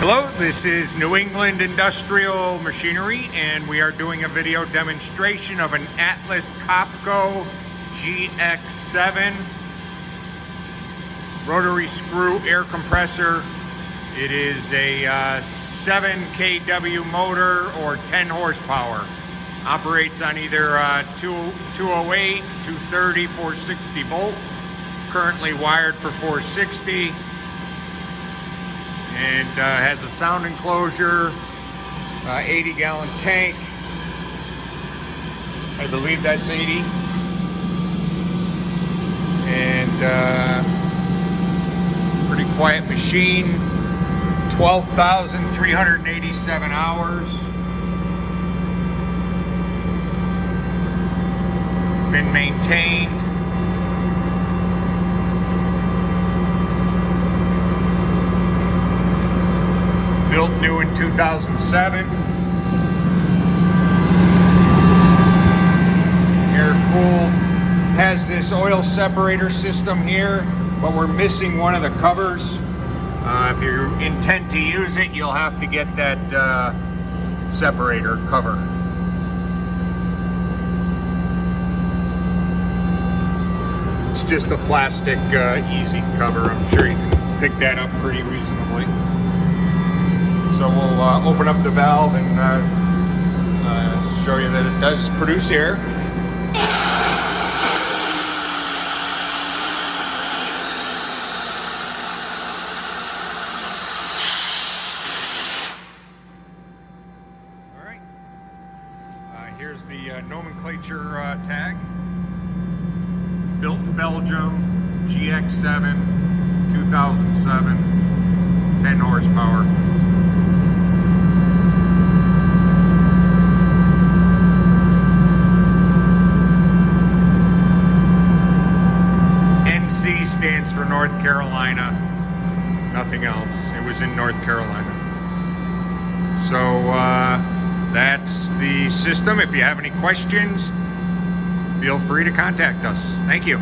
Hello, this is New England Industrial Machinery, and we are doing a video demonstration of an Atlas Copco GX7 rotary screw air compressor. It is a 7 kW motor or 10 horsepower. Operates on either 208, 230, 460 volt. Currently wired for 460. And has a sound enclosure, 80-gallon tank. I believe that's 80. And pretty quiet machine. 12,387 hours. Been maintained. Built new in 2007. Air-cooled. Has this oil separator system here, but we're missing one of the covers. If you intend to use it, you'll have to get that separator cover. It's just a plastic easy cover. I'm sure you can pick that up pretty reasonably. So we'll open up the valve and show you that it does produce air. All right. Here's the nomenclature tag. Built in Belgium, GX7, 2007, 10 horsepower. NC stands for North Carolina, nothing else. It was in North Carolina. So that's the system. If you have any questions, feel free to contact us. Thank you.